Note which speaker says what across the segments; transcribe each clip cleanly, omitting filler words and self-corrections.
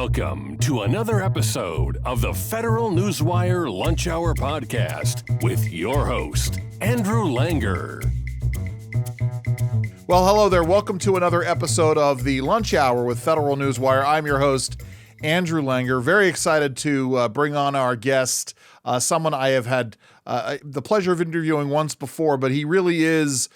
Speaker 1: Welcome to another episode of the Federal Newswire Lunch Hour Podcast with your host, Andrew Langer.
Speaker 2: Well, hello there. Welcome to another episode of the Lunch Hour with Federal Newswire. I'm your host, Andrew Langer. Very excited to bring on our guest, someone I have had the pleasure of interviewing once before, but he really is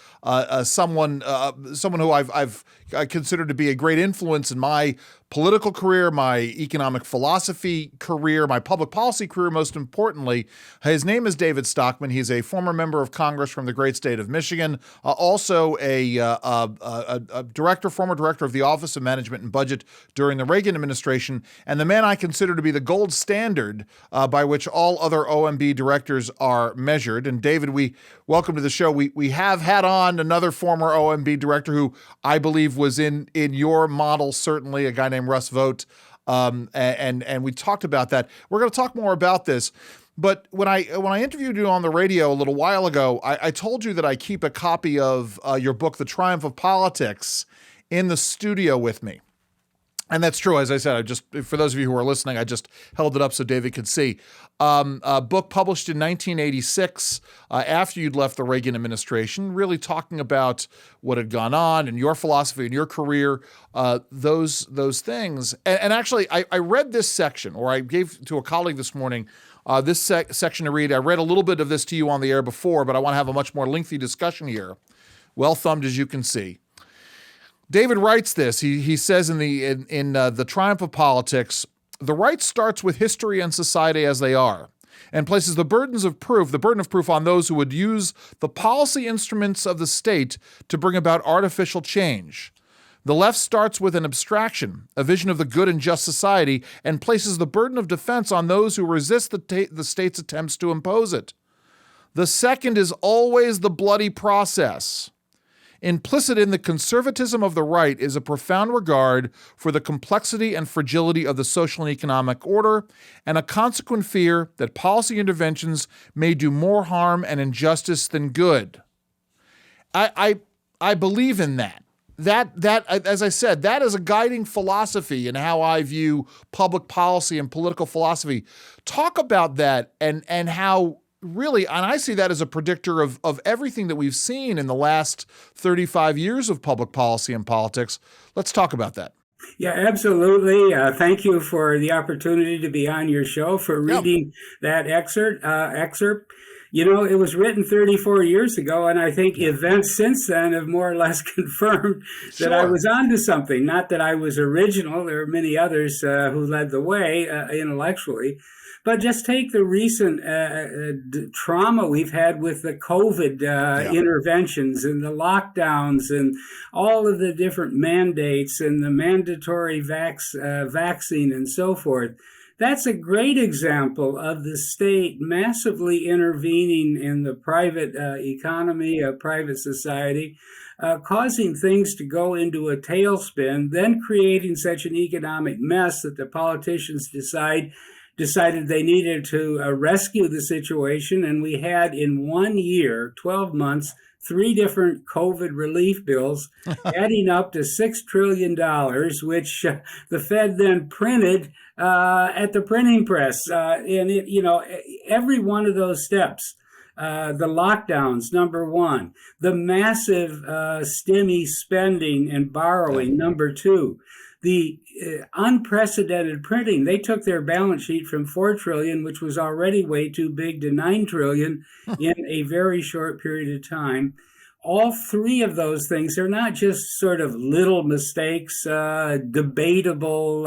Speaker 2: someone who I consider to be a great influence in my political career, my economic philosophy career, my public policy career, most importantly. His name is David Stockman. He's a former member of Congress from the great state of Michigan, also a former director of the Office of Management and Budget during the Reagan administration, and the man I consider to be the gold standard by which all other OMB directors are measured. And David, welcome to the show. We have had on another former OMB director who I believe was in your model, certainly, a guy named Russ Vought, and we talked about that. We're going to talk more about this. But when I interviewed you on the radio a little while ago, I told you that I keep a copy of your book, The Triumph of Politics, in the studio with me. And that's true. As I said, for those of you who are listening, I just held it up so David could see. A book published in 1986 after you'd left the Reagan administration, really talking about what had gone on and your philosophy and your career, those things. And actually, I read this section, or I gave to a colleague this morning, this section to read. I read a little bit of this to you on the air before, but I want to have a much more lengthy discussion here. Well thumbed, as you can see. David writes this. He says in the Triumph of Politics, the right starts with history and society as they are, and places the burden of proof on those who would use the policy instruments of the state to bring about artificial change. The left starts with an abstraction, a vision of the good and just society, and places the burden of defense on those who resist the state's attempts to impose it. The second is always the bloody process. Implicit in the conservatism of the right is a profound regard for the complexity and fragility of the social and economic order, and a consequent fear that policy interventions may do more harm and injustice than good. I believe in that. That, as I said, that is a guiding philosophy in how I view public policy and political philosophy. Talk about that and how really, and I see that as a predictor of everything that we've seen in the last 35 years of public policy and politics. Let's talk about that.
Speaker 3: Yeah, absolutely. Thank you for the opportunity to be on your show, for reading that excerpt. You know, it was written 34 years ago, and I think events since then have more or less confirmed that I was onto something. Not that I was original. There are many others who led the way intellectually. But just take the recent trauma we've had with the COVID interventions and the lockdowns and all of the different mandates and the mandatory vaccine and so forth. That's a great example of the state massively intervening in the private economy, private society, causing things to go into a tailspin, then creating such an economic mess that the politicians decided they needed to rescue the situation. And we had in 1 year, 12 months, 3 different COVID relief bills, adding up to $6 trillion, which the Fed then printed at the printing press. And every one of those steps, the lockdowns, number one, the massive stimmy spending and borrowing, number two, the unprecedented printing. They took their balance sheet from $4 trillion, which was already way too big, to $9 trillion in a very short period of time. All 3 of those things are not just sort of little mistakes, debatable,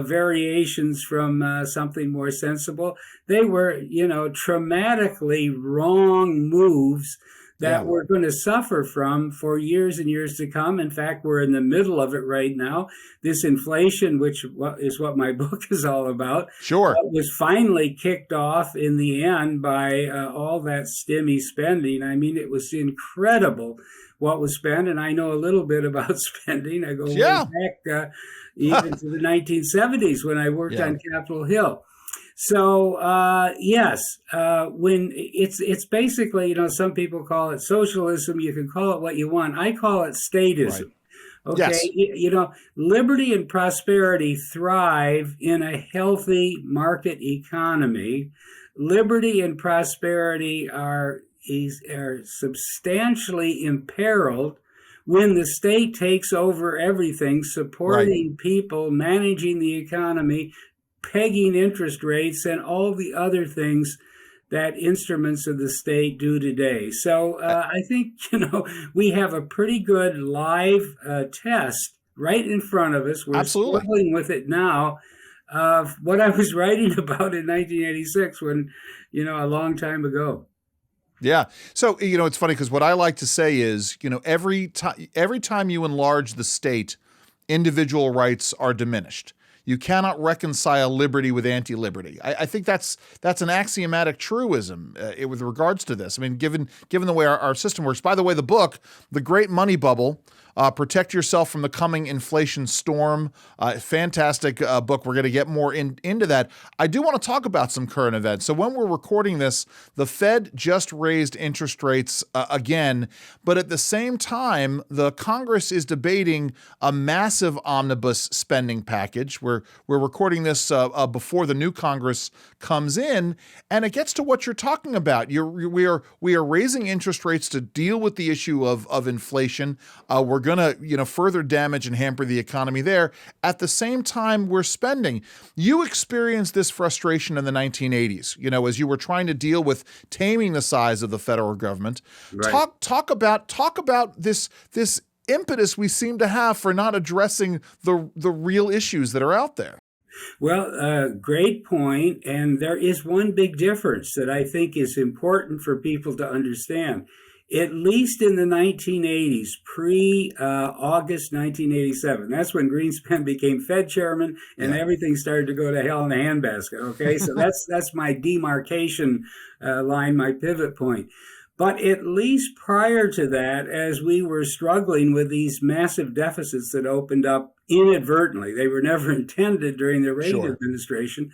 Speaker 3: variations from something more sensible. They were, traumatically wrong moves that we're going to suffer from for years and years to come. In fact, we're in the middle of it right now. This inflation, which is what my book is all about, was finally kicked off in the end by all that stimmy spending. I mean, it was incredible what was spent, and I know a little bit about spending. I go way back even to the 1970s when I worked on Capitol Hill. So, when it's basically, some people call it socialism, you can call it what you want. I call it statism. Right. Okay,
Speaker 2: Yes.
Speaker 3: Liberty and prosperity thrive in a healthy market economy. Liberty and prosperity are substantially imperiled when the state takes over everything, supporting people, managing the economy, pegging interest rates, and all the other things that instruments of the state do today. So I think, we have a pretty good live test right in front of us. We're
Speaker 2: Absolutely.
Speaker 3: struggling with it now of what I was writing about in 1986 when, a long time ago.
Speaker 2: Yeah. So, it's funny because what I like to say is, every time you enlarge the state, individual rights are diminished. You cannot reconcile liberty with anti-liberty. I think that's an axiomatic truism with regards to this. I mean, given the way our system works. By the way, the book, The Great Money Bubble, Protect Yourself from the Coming Inflation Storm, fantastic book. We're going to get more into that. I do want to talk about some current events. So when we're recording this, the Fed just raised interest rates again, but at the same time, the Congress is debating a massive omnibus spending package. We're recording this before the new Congress comes in, and it gets to what you're talking about. We are raising interest rates to deal with the issue of inflation. We're going to further damage and hamper the economy there. At the same time, we're spending. You experienced this frustration in the 1980s. As you were trying to deal with taming the size of the federal government. Right. Talk about this impetus we seem to have for not addressing the real issues that are out there.
Speaker 3: Well, great point. And there is one big difference that I think is important for people to understand. At least in the 1980s, pre-August 1987, that's when Greenspan became Fed chairman and everything started to go to hell in a handbasket. Okay, so that's my demarcation line, my pivot point. But at least prior to that, as we were struggling with these massive deficits that opened up inadvertently, they were never intended during the Reagan administration,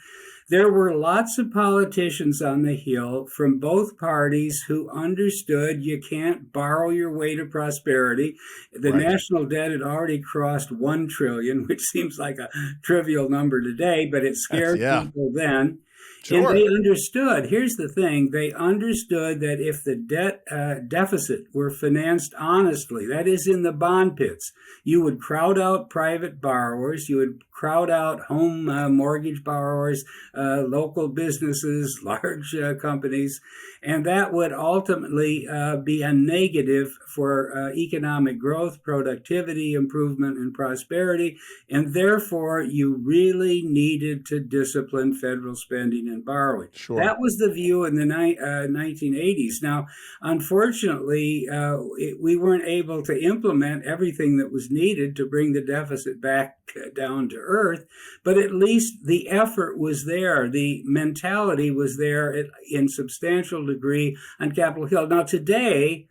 Speaker 3: there were lots of politicians on the Hill from both parties who understood you can't borrow your way to prosperity. The national debt had already crossed $1 trillion, which seems like a trivial number today, but it scared people then. Sure. And they understood, here's the thing, they understood that if the debt deficit were financed honestly, that is in the bond pits, you would crowd out private borrowers, you would crowd out home mortgage borrowers, local businesses, large companies, and that would ultimately be a negative for economic growth, productivity, improvement, and prosperity, and therefore you really needed to discipline federal spending and borrowing. Sure. That was the view in the 1980s. Now, unfortunately, we weren't able to implement everything that was needed to bring the deficit back down to earth, but at least the effort was there. The mentality was there in substantial degree on Capitol Hill. Now, today,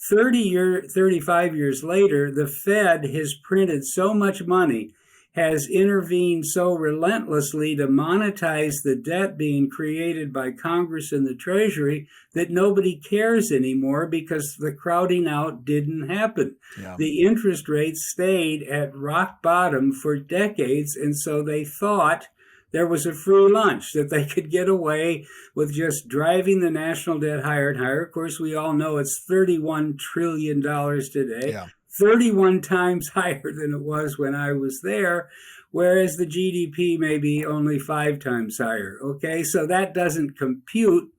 Speaker 3: 35 years later, the Fed has printed so much money, has intervened so relentlessly to monetize the debt being created by Congress and the Treasury that nobody cares anymore because the crowding out didn't happen. Yeah. The interest rates stayed at rock bottom for decades, and so they thought there was a free lunch, that they could get away with just driving the national debt higher and higher. Of course, we all know it's $31 trillion today. Yeah. 31 times higher than it was when I was there, whereas the GDP may be only 5 times higher. Okay, so that doesn't compute,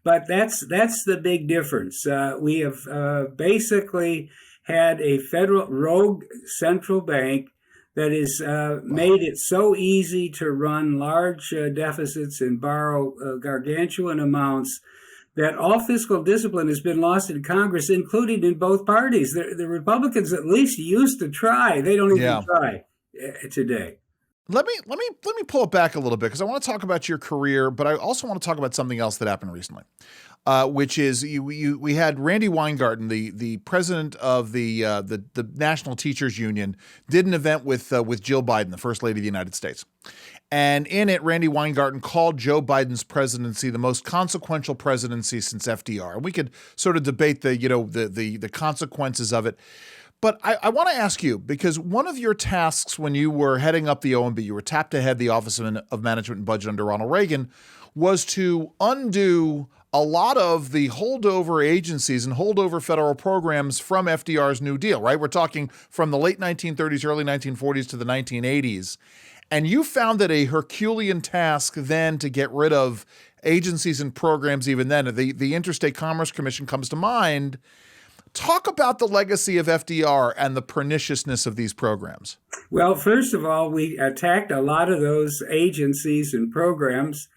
Speaker 3: but that's the big difference. We have basically had a federal rogue central bank that has made it so easy to run large deficits and borrow gargantuan amounts that all fiscal discipline has been lost in Congress, including in both parties. The Republicans at least used to try. They don't even try today.
Speaker 2: Let me pull it back a little bit because I want to talk about your career, but I also want to talk about something else that happened recently, which is we had Randy Weingarten, the president of the National Teachers Union, did an event with Jill Biden, the First Lady of the United States. And in it, Randy Weingarten called Joe Biden's presidency the most consequential presidency since FDR. And we could sort of debate the consequences of it. But I want to ask you, because one of your tasks when you were heading up the OMB, you were tapped to head the Office of Management and Budget under Ronald Reagan, was to undo a lot of the holdover agencies and holdover federal programs from FDR's New Deal, right? We're talking from the late 1930s, early 1940s to the 1980s. And you found it a Herculean task then to get rid of agencies and programs even then. The Interstate Commerce Commission comes to mind. Talk about the legacy of FDR and the perniciousness of these programs.
Speaker 3: Well, first of all, we attacked a lot of those agencies and programs.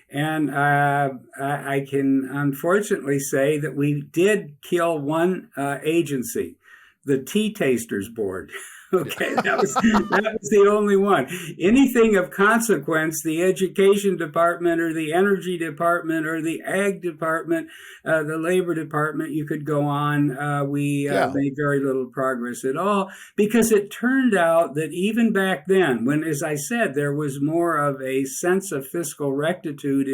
Speaker 3: And I can unfortunately say that we did kill one agency, the Tea Tasters Board. Okay, that was the only one. Anything of consequence, the Education Department or the Energy Department or the Ag Department, the Labor Department, you could go on. We made very little progress at all, because it turned out that even back then, when, as I said, there was more of a sense of fiscal rectitude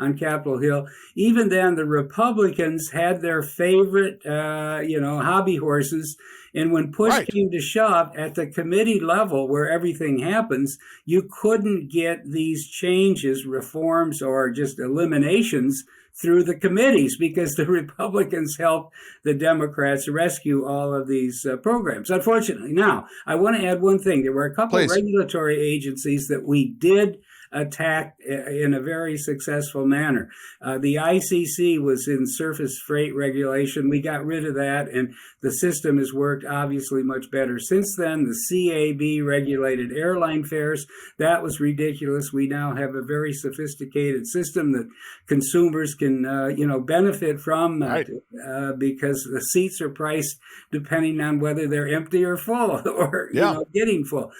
Speaker 3: on Capitol Hill, even then the Republicans had their favorite, hobby horses. And when push came to shove at the committee level where everything happens, you couldn't get these changes, reforms, or just eliminations through the committees, because the Republicans helped the Democrats rescue all of these programs, unfortunately. Now, I want to add one thing. There were a couple of regulatory agencies that we did attack in a very successful manner. The ICC was in surface freight regulation. We got rid of that, and the system has worked obviously much better since then. The CAB regulated airline fares. That was ridiculous. We now have a very sophisticated system that consumers can, benefit from because the seats are priced depending on whether they're empty or full or getting full.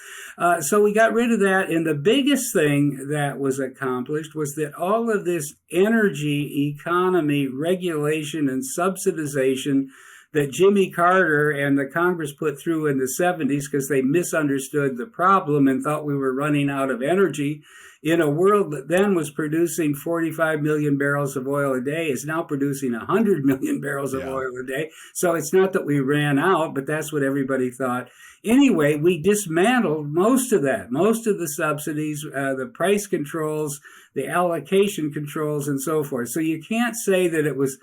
Speaker 3: So we got rid of that, and the biggest thing that was accomplished was that all of this energy economy regulation and subsidization that Jimmy Carter and the Congress put through in the 70s, because they misunderstood the problem and thought we were running out of energy in a world that then was producing 45 million barrels of oil a day, is now producing 100 million barrels of oil a day. So it's not that we ran out, but that's what everybody thought. Anyway, we dismantled most of that, most of the subsidies, the price controls, the allocation controls, and so forth. So you can't say that it was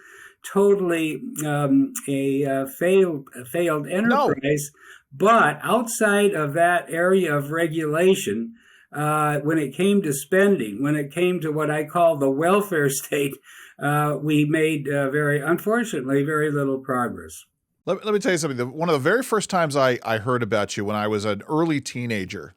Speaker 3: totally a failed enterprise. But outside of that area of regulation, when it came to spending, when it came to what I call the welfare state, we made unfortunately, very little progress.
Speaker 2: Let me tell you something. One of the very first times I heard about you when I was an early teenager,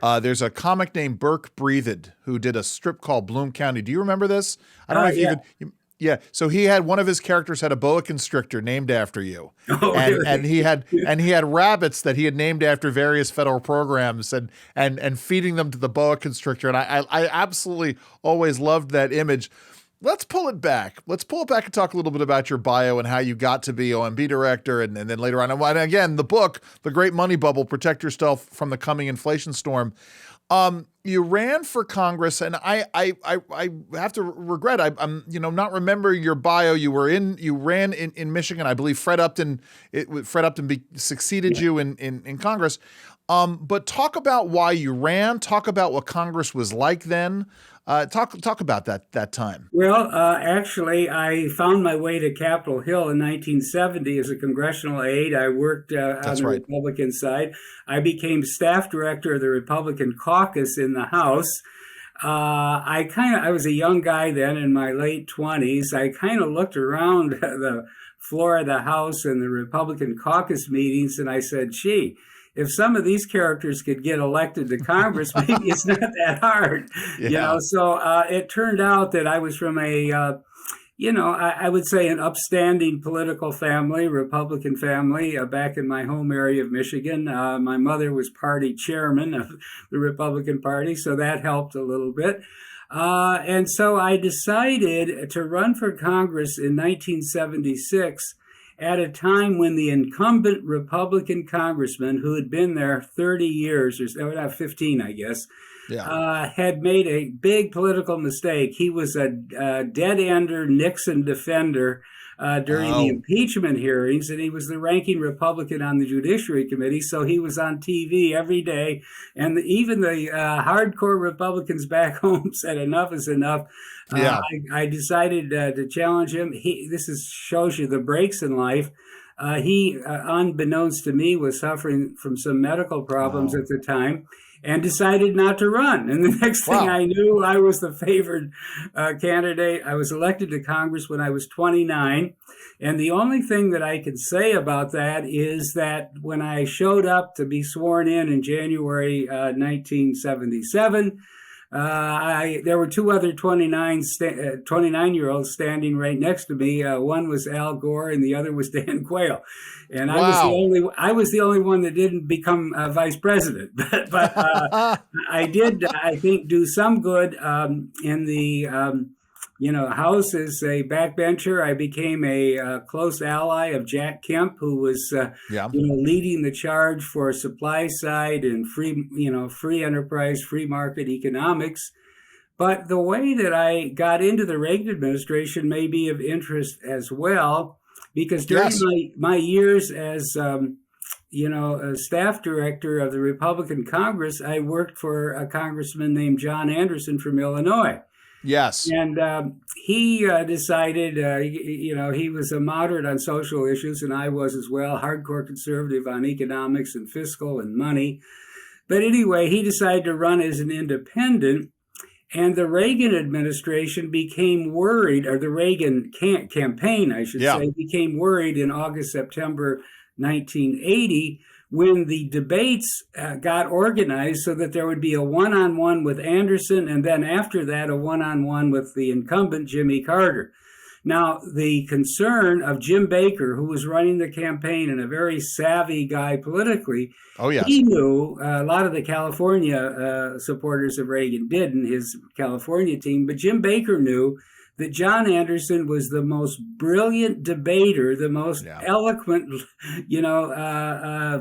Speaker 2: there's a comic named Burke Breathed who did a strip called Bloom County. Do you remember this? I don't know if Yeah, so he had one of his characters had a boa constrictor named after you, and he had rabbits that he had named after various federal programs, and feeding them to the boa constrictor, and I absolutely always loved that image. Let's pull it back. Let's pull it back and talk a little bit about your bio and how you got to be OMB director, and then later on, and again, the book, The Great Money Bubble: Protect Yourself from the Coming Inflation Storm. You ran for Congress, and I have to regret I'm not remembering your bio. You ran in Michigan, I believe. Fred Upton succeeded you in Congress. But talk about why you ran. Talk about what Congress was like then. Talk about that time.
Speaker 3: Well, actually, I found my way to Capitol Hill in 1970 as a congressional aide. I worked on the Republican side. I became staff director of the Republican caucus in the House. I was a young guy then in my late 20s. I kind of looked around the floor of the House and the Republican caucus meetings, and I said, gee, if some of these characters could get elected to Congress, maybe it's not that hard, So it turned out that I was from I would say an upstanding political family, Republican family, back in my home area of Michigan. My mother was party chairman of the Republican Party, so that helped a little bit. And so I decided to run for Congress in 1976. At a time when the incumbent Republican congressman, who had been there 30 years, or 15, I guess, had made a big political mistake. He was a dead-ender Nixon defender during the impeachment hearings, and he was the ranking Republican on the Judiciary Committee, so he was on TV every day. And even the hardcore Republicans back home said enough is enough. I decided to challenge him. Shows you the breaks in life. He, unbeknownst to me, was suffering from some medical problems at the time and decided not to run. And the next thing I knew, I was the favored candidate. I was elected to Congress when I was 29. And the only thing that I can say about that is that when I showed up to be sworn in January 1977, there were two other 29-year-olds standing right next to me. One was Al Gore, and the other was Dan Quayle. And I was the only one that didn't become vice president. But I did, I think, do some good in the House as a backbencher. I became a close ally of Jack Kemp, who was leading the charge for supply side and free enterprise, free market economics. But the way that I got into the Reagan administration may be of interest as well, because during my years as a staff director of the Republican Congress, I worked for a congressman named John Anderson from Illinois.
Speaker 2: Yes.
Speaker 3: And he decided, he was a moderate on social issues, and I was as well, hardcore conservative on economics and fiscal and money. But anyway, he decided to run as an independent, and the Reagan administration became worried, or the Reagan campaign, I should say, became worried in August, September 1980, when the debates got organized so that there would be a one-on-one with Anderson, and then after that, a one-on-one with the incumbent, Jimmy Carter. Now, the concern of Jim Baker, who was running the campaign and a very savvy guy politically, he knew a lot of the California supporters of Reagan did in his California team, but Jim Baker knew that John Anderson was the most brilliant debater, the most eloquent,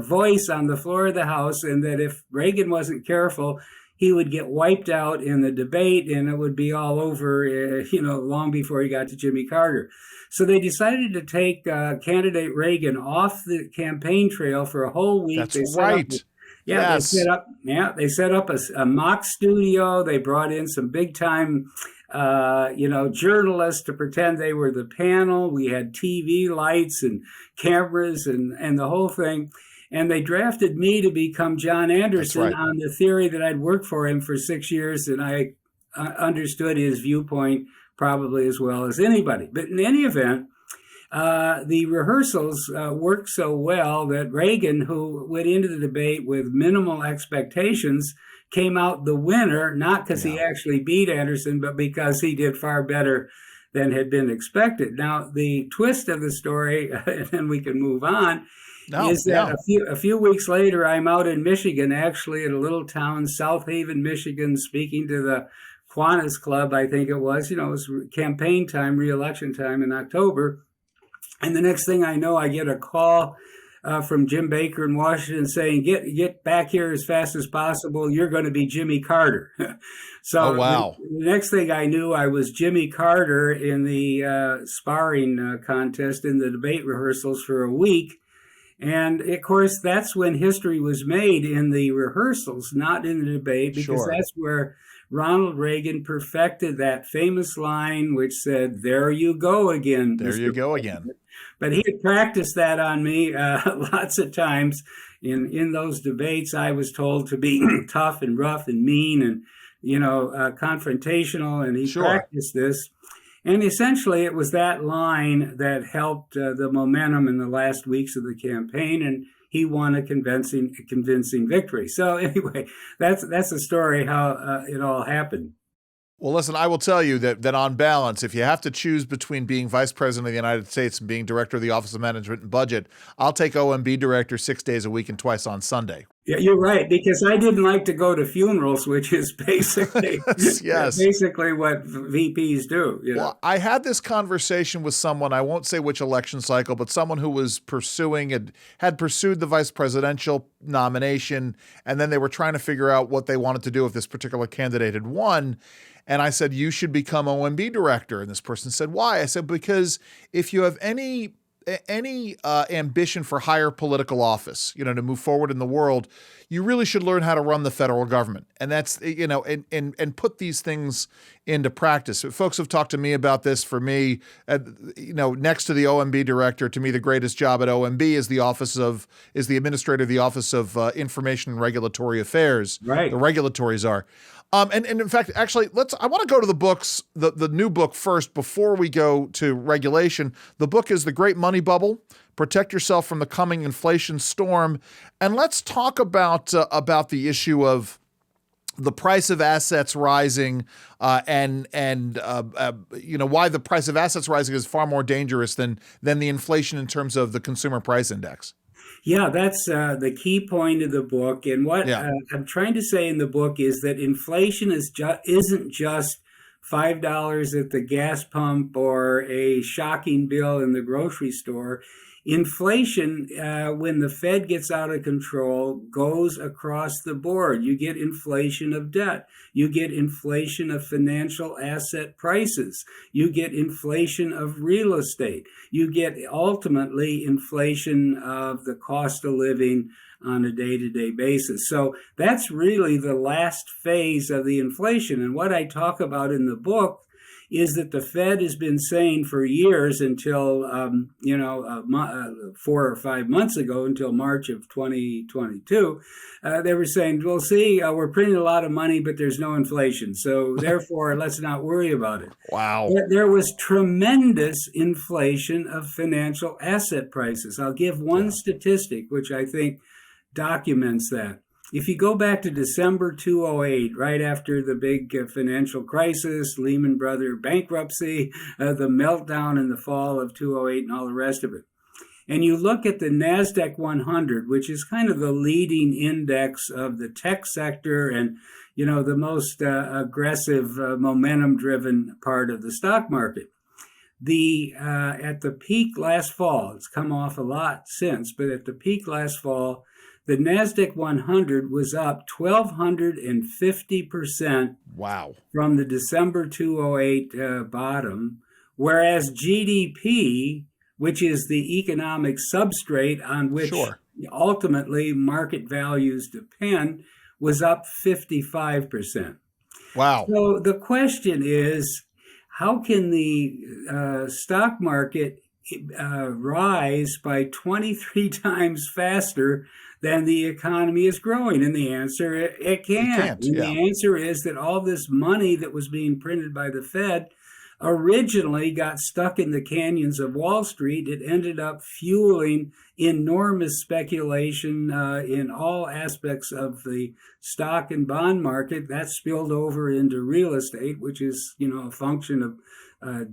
Speaker 3: voice on the floor of the House, and that if Reagan wasn't careful, he would get wiped out in the debate, and it would be all over, long before he got to Jimmy Carter. So they decided to take candidate Reagan off the campaign trail for a whole week.
Speaker 2: That's right.
Speaker 3: They set up a mock studio. They brought in some big time journalists to pretend they were the panel. We had TV lights and cameras and the whole thing. And they drafted me to become John Anderson on the theory that I'd worked for him for 6 years, and I understood his viewpoint probably as well as anybody. But in any event, the rehearsals worked so well that Reagan, who went into the debate with minimal expectations, came out the winner, not because he actually beat Anderson, but because he did far better than had been expected. Now, the twist of the story, and then we can move on, is that a few weeks later, I'm out in Michigan, actually at a little town, South Haven, Michigan, speaking to the Kiwanis Club, I think it was. It was campaign time, re-election time in October. And the next thing I know, I get a call from Jim Baker in Washington saying, get back here as fast as possible. You're going to be Jimmy Carter. So the next thing I knew, I was Jimmy Carter in the sparring contest in the debate rehearsals for a week. And of course, that's when history was made, in the rehearsals, not in the debate, because that's where Ronald Reagan perfected that famous line which said, "There you go again."
Speaker 2: There you go again.
Speaker 3: But he had practiced that on me lots of times. In those debates, I was told to be tough and rough and mean and, confrontational. And he practiced this. And essentially, it was that line that helped the momentum in the last weeks of the campaign. And he won a convincing victory. So anyway, that's the story how it all happened.
Speaker 2: Well, listen, I will tell you that on balance, if you have to choose between being vice president of the United States and being director of the Office of Management and Budget, I'll take OMB director 6 days a week and twice on Sunday.
Speaker 3: Yeah, you're right, because I didn't like to go to funerals, which is basically basically what VPs do.
Speaker 2: Well, I had this conversation with someone, I won't say which election cycle, but someone who was had pursued the vice presidential nomination, and then they were trying to figure out what they wanted to do if this particular candidate had won. And I said, you should become OMB director. And this person said, why? I said, because if you have any ambition for higher political office, to move forward in the world, you really should learn how to run the federal government. And that's, and put these things into practice. Folks have talked to me about this. For me, next to the OMB director, to me, the greatest job at OMB is the administrator of the Office of Information and Regulatory Affairs.
Speaker 3: Right.
Speaker 2: The regulatories are. And in fact, actually, I want to go to the books, the new book first before we go to regulation. The book is The Great Money Bubble: Protect Yourself from the Coming Inflation Storm. And let's talk about the issue of the price of assets rising, and why the price of assets rising is far more dangerous than the inflation in terms of the consumer price index.
Speaker 3: Yeah, that's the key point of the book. And what I'm trying to say in the book is that inflation isn't just $5 at the gas pump or a shocking bill in the grocery store. Inflation, when the Fed gets out of control, goes across the board. You get inflation of debt. You get inflation of financial asset prices. You get inflation of real estate. You get ultimately inflation of the cost of living on a day-to-day basis. So that's really the last phase of the inflation. And what I talk about in the book is that the Fed has been saying for years until, 4 or 5 months ago, until March of 2022, they were saying, well, see, we're printing a lot of money, but there's no inflation. So therefore, let's not worry about it.
Speaker 2: Wow.
Speaker 3: There was tremendous inflation of financial asset prices. I'll give one statistic, which I think documents that. If you go back to December 2008, right after the big financial crisis, Lehman Brothers bankruptcy, the meltdown in the fall of 2008 and all the rest of it, and you look at the NASDAQ 100, which is kind of the leading index of the tech sector and, the most aggressive, momentum-driven part of the stock market. At the peak last fall, it's come off a lot since, but at the peak last fall, the NASDAQ 100 was up 1,250%.
Speaker 2: Wow.
Speaker 3: From the December 2008 bottom, whereas GDP, which is the economic substrate on which ultimately market values depend, was up 55%.
Speaker 2: Wow.
Speaker 3: So the question is, how can the stock market rise by 23 times faster than the economy is growing? And the answer, it can't. And the answer is that all this money that was being printed by the Fed originally got stuck in the canyons of Wall Street. It ended up fueling enormous speculation in all aspects of the stock and bond market. That spilled over into real estate, which is, a function of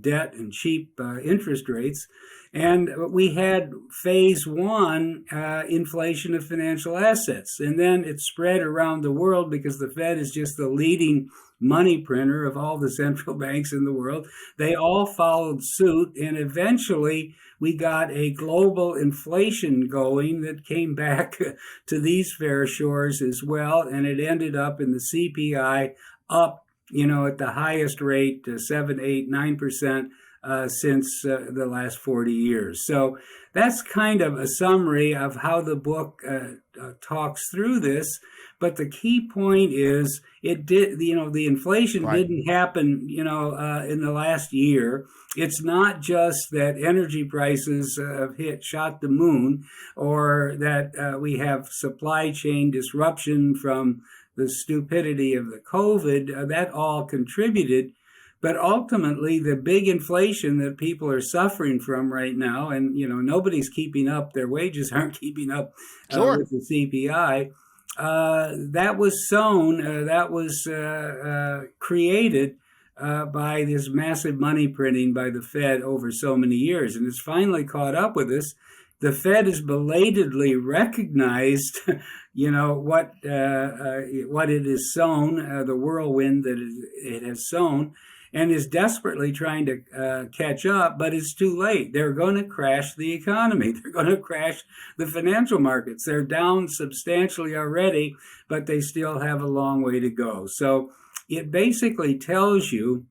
Speaker 3: debt and cheap interest rates. And we had phase one, inflation of financial assets. And then it spread around the world because the Fed is just the leading money printer of all the central banks in the world. They all followed suit. And eventually we got a global inflation going that came back to these fair shores as well. And it ended up in the CPI up, at the highest rate, 7, 8, 9%. Since the last 40 years. So that's kind of a summary of how the book talks through this. But the key point is the inflation didn't happen, in the last year. It's not just that energy prices have shot the moon, or that we have supply chain disruption from the stupidity of the COVID. That all contributed. But ultimately, the big inflation that people are suffering from right now, and nobody's keeping up, their wages aren't keeping up with the CPI, that was sown, that was created by this massive money printing by the Fed over so many years. And it's finally caught up with us. The Fed has belatedly recognized, what it has sown, the whirlwind that it has sown, and is desperately trying to catch up, but it's too late. They're going to crash the economy. They're going to crash the financial markets. They're down substantially already, but they still have a long way to go. So it basically tells you,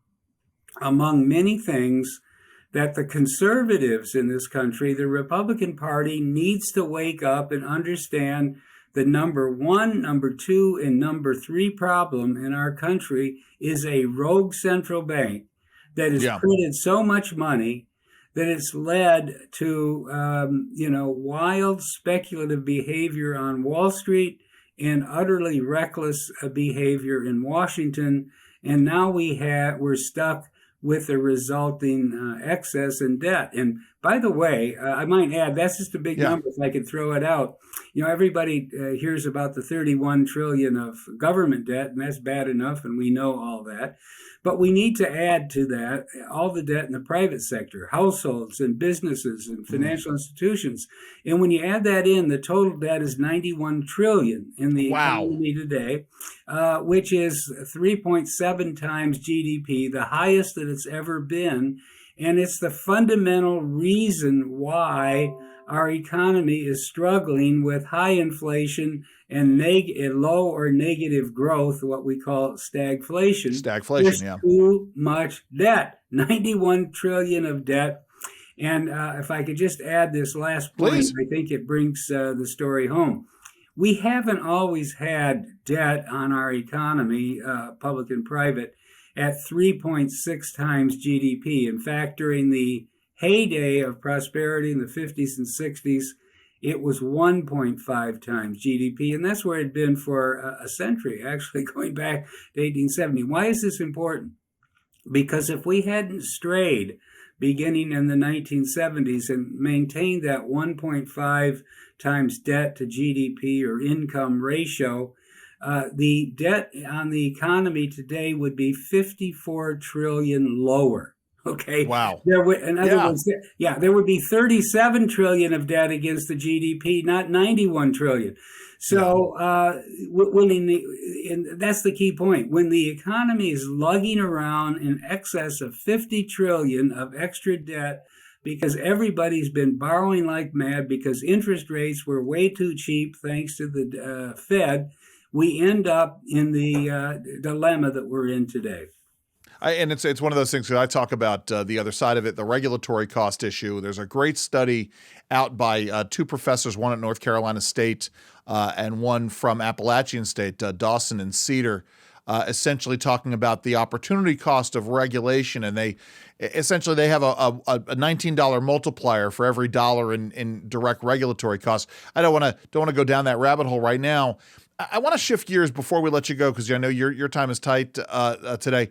Speaker 3: among many things, that the conservatives in this country, the Republican Party, needs to wake up and understand the number one, number two, and number three problem in our country is a rogue central bank that has printed so much money that it's led to, wild speculative behavior on Wall Street and utterly reckless behavior in Washington. And now we're stuck with the resulting excess in debt. And by the way, I might add, that's just a big number if I could throw it out. Everybody hears about the 31 trillion of government debt, and that's bad enough, and we know all that. But we need to add to that all the debt in the private sector, households and businesses and financial institutions. And when you add that in, the total debt is 91 trillion in the economy today, which is 3.7 times GDP, the highest that it's ever been. And it's the fundamental reason why our economy is struggling with high inflation and low or negative growth, what we call stagflation.
Speaker 2: Stagflation,
Speaker 3: There's too much debt, 91 trillion of debt. And if I could just add this last point,
Speaker 2: Please.
Speaker 3: I think it brings the story home. We haven't always had debt on our economy, public and private, at 3.6 times GDP. In fact, during the heyday of prosperity in the 50s and 60s, it was 1.5 times GDP, and that's where it had been for a century, actually going back to 1870. Why is this important? Because if we hadn't strayed beginning in the 1970s and maintained that 1.5 times debt to GDP or income ratio, the debt on the economy today would be 54 trillion lower. Okay.
Speaker 2: Wow.
Speaker 3: There would, in other words, there would be 37 trillion of debt against the GDP, not 91 trillion. So and that's the key point. When the economy is lugging around in excess of 50 trillion of extra debt because everybody's been borrowing like mad because interest rates were way too cheap thanks to the Fed, we end up in the dilemma that we're in today.
Speaker 2: And it's one of those things that I talk about the other side of it, the regulatory cost issue. There's a great study out by two professors, one at North Carolina State and one from Appalachian State, Dawson and Cedar, essentially talking about the opportunity cost of regulation. And they have a $19 multiplier for every dollar in direct regulatory costs. I don't want to go down that rabbit hole right now. I want to shift gears before we let you go because I know your time is tight today.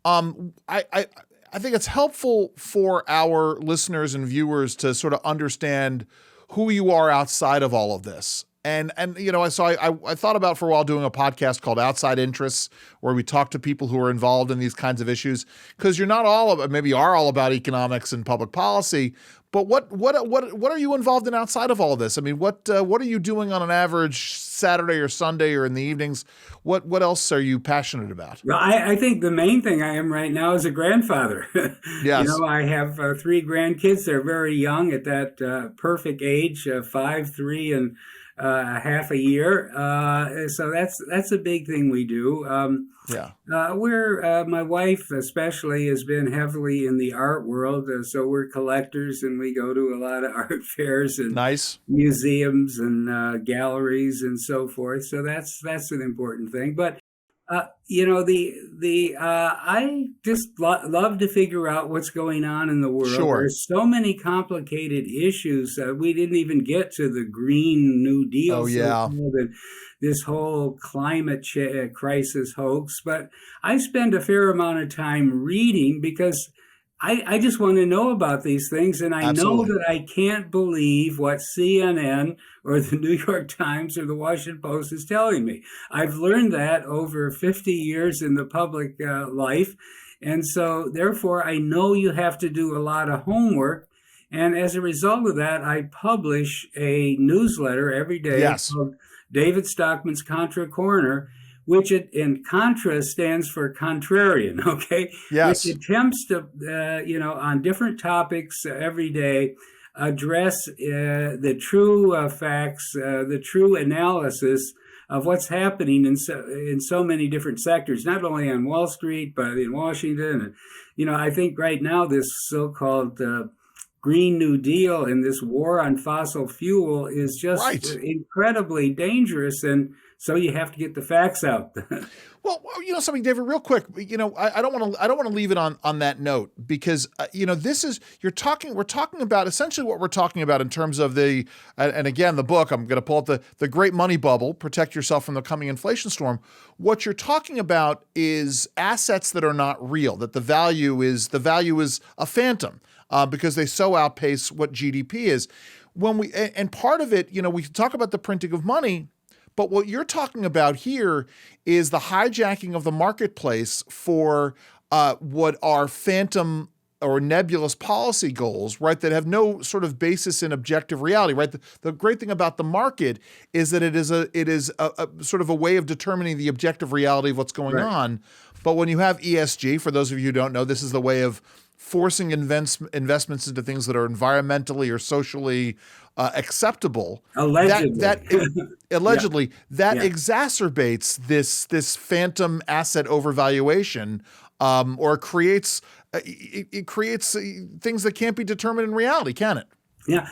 Speaker 2: I think it's helpful for our listeners and viewers to sort of understand who you are outside of all of this. And I thought about for a while doing a podcast called Outside Interests, where we talk to people who are involved in these kinds of issues, because you're not maybe you are all about economics and public policy, but what are you involved in outside of all of this? I mean, what are you doing on an average Saturday or Sunday or in the evenings? What else are you passionate about?
Speaker 3: Well, I think the main thing I am right now is a grandfather.
Speaker 2: Yes.
Speaker 3: I have 3 grandkids. They're very young at that perfect age, 5, 3, and half a year. So that's a big thing we do. My wife especially has been heavily in the art world. So we're collectors and we go to a lot of art fairs and museums and galleries and so forth. So that's an important thing. But I just love to figure out what's going on in the world.
Speaker 2: Sure.
Speaker 3: There's so many complicated issues. We didn't even get to the Green New Deal.
Speaker 2: Oh, yeah.
Speaker 3: This whole climate crisis hoax. But I spend a fair amount of time reading because I just want to know about these things. And I know that I can't believe what CNN or the New York Times or the Washington Post is telling me. I've learned that over 50 years in the public life. And so, therefore, I know you have to do a lot of homework. And as a result of that, I publish a newsletter every day called David Stockman's Contra Corner, which in Contra stands for contrarian, okay?
Speaker 2: Yes.
Speaker 3: Which attempts to, on different topics every day, address the true facts, the true analysis of what's happening in so many different sectors, not only on Wall Street, but in Washington. And, I think right now this so-called Green New Deal and this war on fossil fuel is just incredibly dangerous. And so you have to get the facts out.
Speaker 2: Well, something, David, real quick, I don't want to leave it on that note, because, we're talking about essentially what we're talking about in terms of and again, the book, I'm going to pull up the Great Money Bubble, Protect Yourself from the Coming Inflation Storm. What you're talking about is assets that are not real, that the value is a phantom, because they so outpace what GDP is. And part of it, we can talk about the printing of money, but what you're talking about here is the hijacking of the marketplace for what are phantom or nebulous policy goals, right, that have no sort of basis in objective reality, right? The great thing about the market is that it is a sort of a way of determining the objective reality of what's going on. But when you have ESG, for those of you who don't know, this is the way of forcing investments into things that are environmentally or socially acceptable. Allegedly, that exacerbates this phantom asset overvaluation, or creates things that can't be determined in reality, can it?
Speaker 3: Yeah,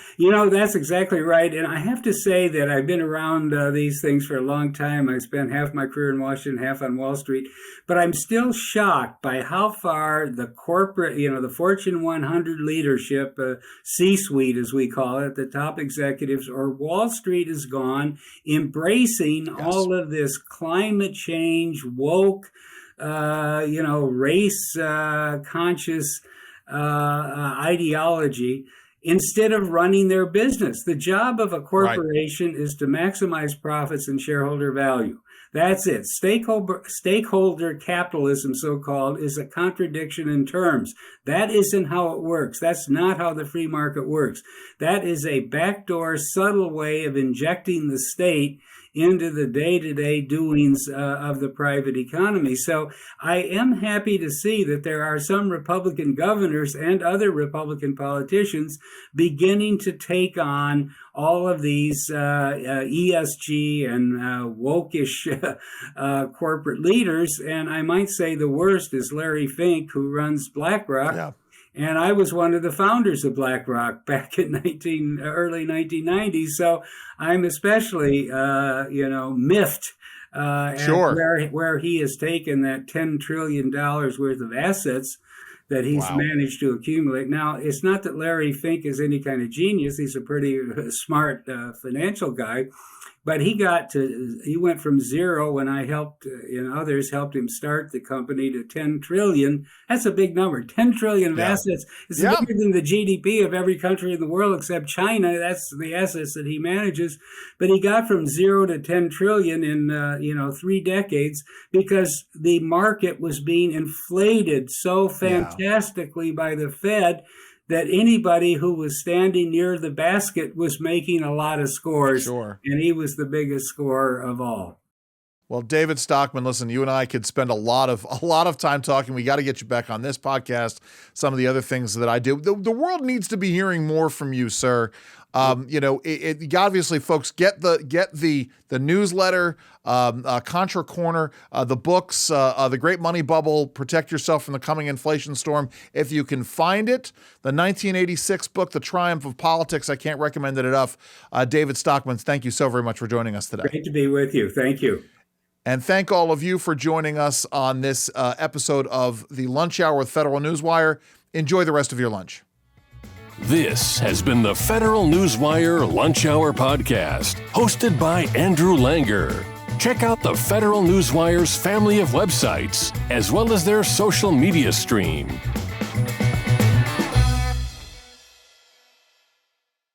Speaker 3: that's exactly right. And I have to say that I've been around these things for a long time. I spent half my career in Washington, half on Wall Street. But I'm still shocked by how far the corporate, the Fortune 100 leadership, C-suite as we call it, the top executives, or Wall Street has gone, embracing all of this climate change, woke, race conscious ideology, instead of running their business. The job of a corporation is to maximize profits and shareholder value. That's it. Stakeholder capitalism, so-called, is a contradiction in terms. That isn't how it works. That's not how the free market works. That is a backdoor, subtle way of injecting the state into the day-to-day doings of the private economy. So I am happy to see that there are some Republican governors and other Republican politicians beginning to take on all of these ESG and woke-ish corporate leaders. And I might say the worst is Larry Fink, who runs BlackRock. Yeah. And I was one of the founders of BlackRock back in early 1990s. So I'm especially, miffed at where he has taken that $10 trillion worth of assets that he's managed to accumulate. Now, it's not that Larry Fink is any kind of genius. He's a pretty smart financial guy. But he went from zero when I helped, and others helped him start the company, to 10 trillion. That's a big number. 10 trillion of assets. It's bigger than the GDP of every country in the world except China. That's the assets that he manages. But he got from 0 to 10 trillion in, 3 decades, because the market was being inflated so fantastically by the Fed that anybody who was standing near the basket was making a lot of scores. Sure. And he was the biggest scorer of all.
Speaker 2: Well, David Stockman, listen, you and I could spend a lot of time talking. We got to get you back on this podcast, some of the other things that I do. The world needs to be hearing more from you, sir. Obviously, folks, get the newsletter, Contra Corner, the books, The Great Money Bubble, Protect Yourself from the Coming Inflation Storm. If you can find it, the 1986 book, The Triumph of Politics. I can't recommend it enough. David Stockman, thank you so very much for joining us today.
Speaker 3: Great to be with you. Thank you.
Speaker 2: And thank all of you for joining us on this episode of the Lunch Hour with Federal Newswire. Enjoy the rest of your lunch.
Speaker 1: This has been the Federal Newswire Lunch Hour Podcast, hosted by Andrew Langer. Check out the Federal Newswire's family of websites, as well as their social media stream.